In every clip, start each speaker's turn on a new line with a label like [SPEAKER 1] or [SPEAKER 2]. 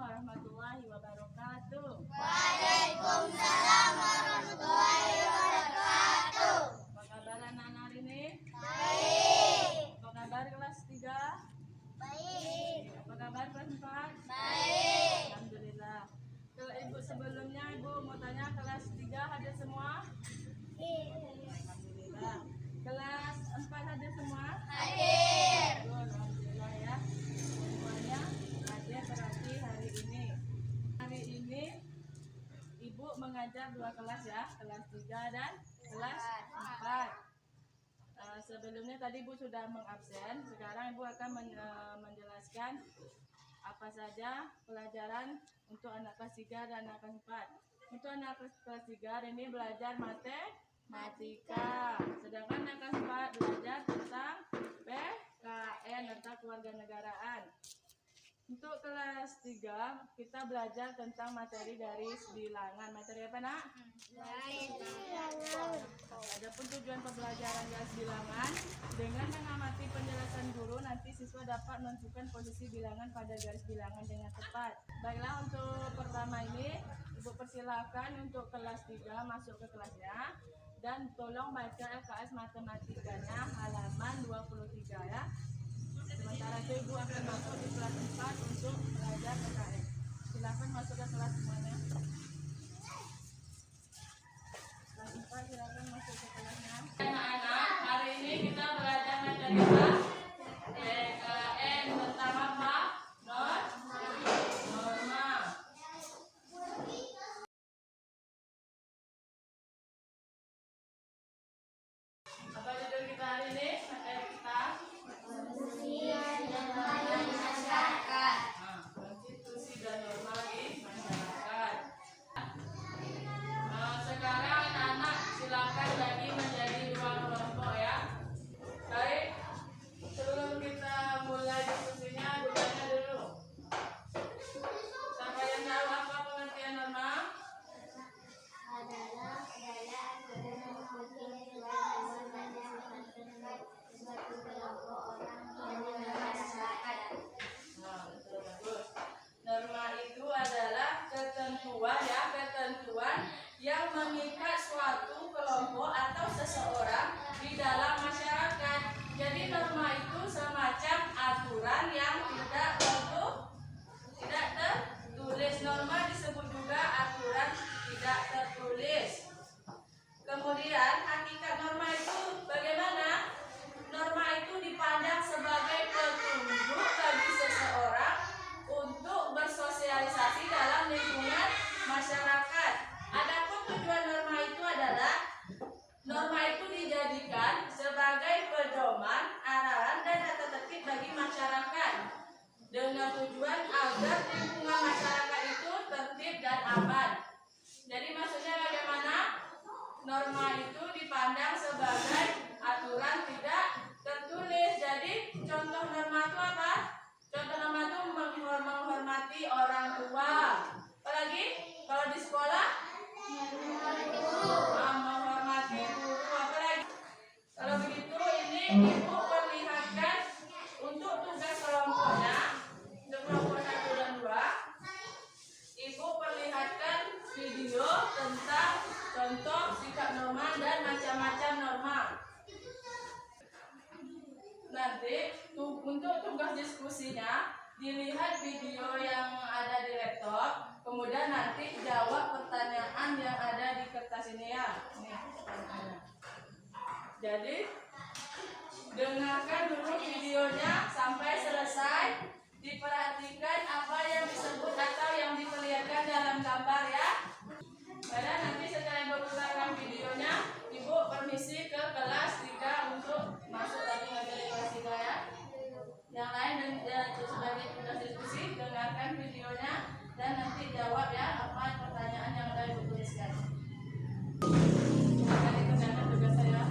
[SPEAKER 1] warahmatullahi wabarakatuh.
[SPEAKER 2] Waalaikumsalam warahmatullahi wabarakatuh.
[SPEAKER 1] Apa kabar anak-anak hari ini?
[SPEAKER 2] Baik.
[SPEAKER 1] Apa kabar kelas 3?
[SPEAKER 2] Baik.
[SPEAKER 1] Apa kabar kelas 4?
[SPEAKER 2] Baik.
[SPEAKER 1] Alhamdulillah. Kalau ibu sebelumnya ibu mau tanya kelas 3 hadir semua? Alhamdulillah. Kelas 4 hadir semua?
[SPEAKER 2] Hadir.
[SPEAKER 1] Alhamdulillah ya. Semuanya hadir berarti hari ini. Hari ini ibu mengajar 2 kelas ya, kelas 3 dan kelas 4. Sebelumnya tadi ibu sudah mengabsen, sekarang ibu akan menjelaskan apa saja pelajaran untuk anak kelas 3 dan anak kelas 4. Untuk anak kelas 3 hari ini belajar matematika, sedangkan anak kelas 4 belajar tentang PKN atau kewarganegaraan. Untuk kelas 3 kita belajar tentang materi garis bilangan. Materi apa nak? Adapun tujuan pembelajaran garis bilangan, dengan mengamati penjelasan guru nanti siswa dapat menentukan posisi bilangan pada garis bilangan dengan tepat. Baiklah, untuk pertama ini ibu persilakan untuk kelas 3 masuk ke kelasnya dan tolong baca LKS matematikanya halaman 23 ya. Sementara itu ibu akan masuk di kelas 4 untuk belajar PKN. Silakan masuk ke kelas semuanya. Kelas 4 silakan masuk ke kelasnya. Anak-anak, hari ini kita belajar materi apa? PKN tentang apa? Norma. Apa judul kita hari ini? Materi kita konstitusi dan norma di masyarakat. Sekarang anak-anak silakan bagi menjadi 2 kelompok ya. Baik, sebelum kita mulai diskusinya, tanya dulu. Siapa yang tahu apa pengertian norma?
[SPEAKER 2] Adalah aturan yang suatu kelompok orang di masyarakat.
[SPEAKER 1] Betul, bagus. Norma itu adalah ketentuan ya, ketentuan yang mengikat suatu kelompok atau seseorang di dalam masyarakat. Jadi norma itu semacam aturan yang tidak tertulis. Norma disebut juga aturan tidak tertulis. Kemudian hakikat norma itu bagaimana? Norma itu dipandang sebagai petunjuk bagi seseorang untuk bersosialisasi dalam lingkungan masyarakat. Adapun tujuan norma itu adalah norma itu dijadikan sebagai pedoman, arahan dan tata tertib bagi masyarakat dengan tujuan agar lingkungan masyarakat itu tertib dan aman. Jadi maksudnya bagaimana? Norma itu dipandang sebagai aturan tidak tertulis. Jadi contoh norma itu apa? Contoh norma itu menghormati orang tua. Apalagi kalau di sekolah menghormati guru. Apalagi kalau begitu ini ibu perlihatkan untuk tugas kelompoknya, untuk kelompok 1 dan 2. Ibu perlihatkan video tentang contoh sikap norma dan macam-macam norma. Nanti untuk tugas diskusinya dilihat video yang ada di laptop, kemudian nanti jawab pertanyaan yang ada di kertas ini ya. Nih, pertanyaannya. Jadi dengarkan dulu videonya sampai selesai, diperhatikan apa yang disebut atau yang diperlihatkan dalam gambar ya. Karena nanti setelah ibu putarkan videonya, ibu permisi ke kelas 3 untuk masuk tadi ngajar di kelas 3 ya. Yang lain dan sebagai tugas diskusi, dengarkan videonya dan nanti jawab ya apa pertanyaan yang ada ibu tuliskan. Akan dikerjakan tugas saya.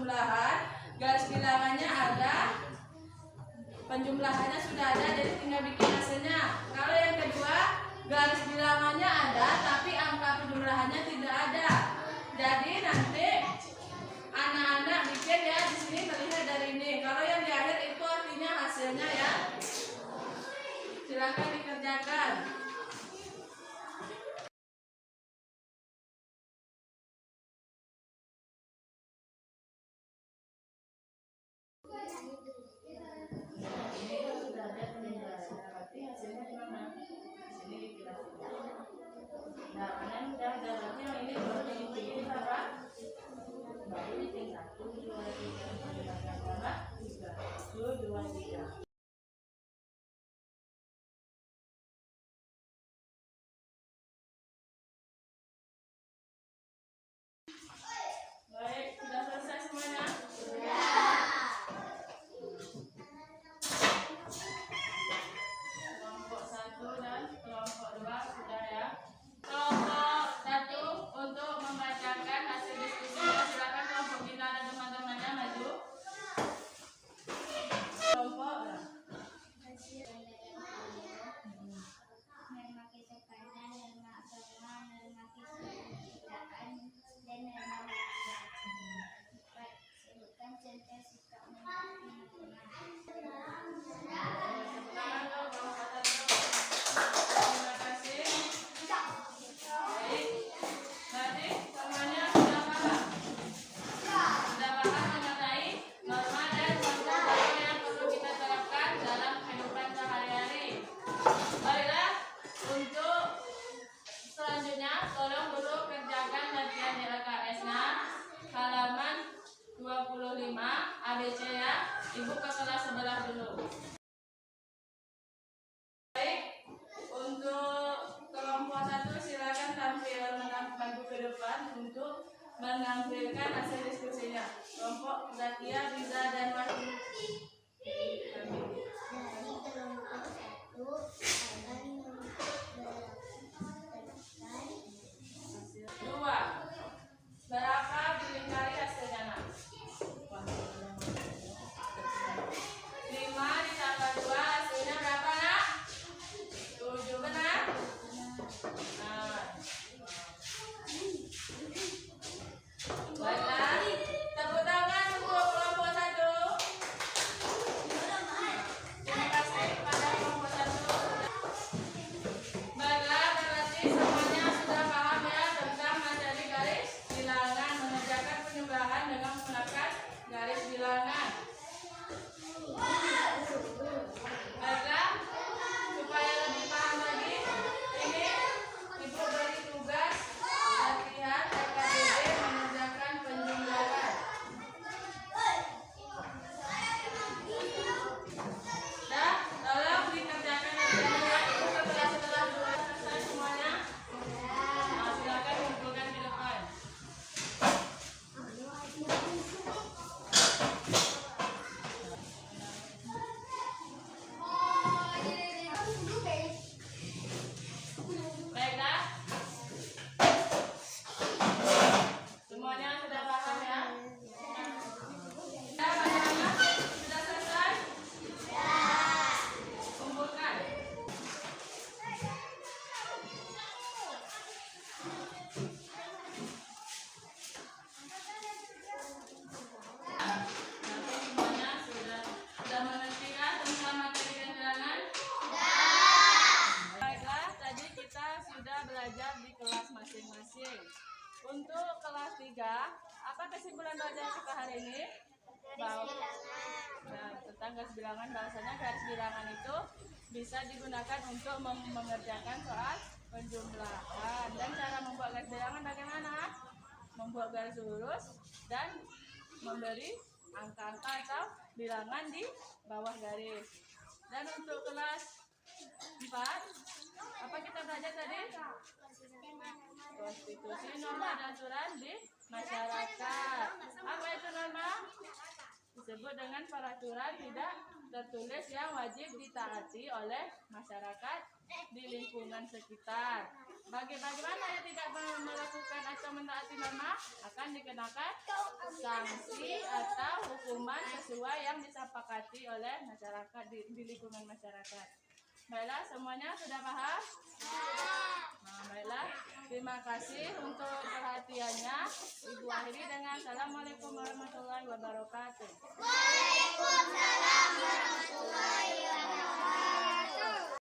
[SPEAKER 1] penjumlahan, garis bilangannya ada, penjumlahannya sudah ada, jadi tinggal bikin hasilnya. Kalau yang kedua, garis bilangannya ada, tapi angka penjumlahannya tidak ada. Jadi nanti anak-anak bikin ya di sini melihat dari ini. Kalau yang di akhir itu artinya hasilnya ya. Silakan dikerjakan. Baik, sudah selesai semuanya? Kelompok 1 dan kelompok 2 sudah ya. Kelompok 1 untuk membacakan hasil diskusinya, silakan kelompok kita dan teman-temannya maju. Kelompok
[SPEAKER 2] Norma kesopanan, norma agama, norma kesusilaan, dan norma hukum. 4. Sebutkan contoh sikap menyikapi norma.
[SPEAKER 1] Terima kasih. Baik. Berarti semuanya sudah paham? Sudah paham mengenai norma dan contoh yang perlu kita terapkan dalam kehidupan sehari-hari. Baiklah, untuk selanjutnya tolong guru kerjakan latihan di LKS-nya halaman 25 ABC ya. Ibu ke kelas sebelah dulu. Baik, untuk kelompok 1 silakan tampil maju ke depan untuk menampilkan hasil diskusinya. Kelompok Zakia, Biza, dan Wahyu.
[SPEAKER 2] Dari kelompok 1 akan melakukan
[SPEAKER 1] 2. Berapa dilingkari hasilnya nak? 5 ditambah 2 hasilnya berapa nak? 7, benar? Nah. Baiklah, tepuk tangan untuk kelompok 1. Terima kasih kepada kelompok 1. Baiklah, berarti semuanya sudah paham ya tentang materi garis bilangan, mengerjakan penjumlahan dengan menggunakan garis bilangan. Baiklah, supaya lebih paham lagi, ini Ibu beri tugas latihan LKBD mengerjakan penjumlahan. Dah, tolong dikerjakan latihannya. Ibu ke kelas setelah dulu selesai semuanya. Nah, silakan kumpulkan di depan. Baiklah. Semuanya sudah paham ya? Ya, anak-anak sudah selesai? Kumpulkan. Nanti semuanya sudah mengerti kan tentang materi dan bilangan? Baiklah, tadi kita sudah belajar di kelas masing-masing. Untuk kelas 3, apa kesimpulan belajar kita hari ini? Bahwa tentang garis bilangan, bahwasanya garis bilangan itu bisa digunakan untuk mengerjakan soal penjumlahan. Dan cara membuat garis bilangan bagaimana? Membuat garis lurus dan memberi angka-angka atau bilangan di bawah garis. Dan untuk kelas 4, apa kita belajar tadi? Konstitusi, norma, dan aturan di masyarakat. Apa itu norma? Disebut dengan peraturan tidak tertulis yang wajib ditaati oleh masyarakat di lingkungan sekitar. Bagaimana yang tidak melakukan atau mentaati norma akan dikenakan sanksi atau hukuman sesuai yang disepakati oleh masyarakat di lingkungan masyarakat. Baiklah, semuanya sudah paham? Nah, baiklah. Terima kasih untuk perhatiannya. Ibu akhiri dengan Assalamualaikum warahmatullahi wabarakatuh.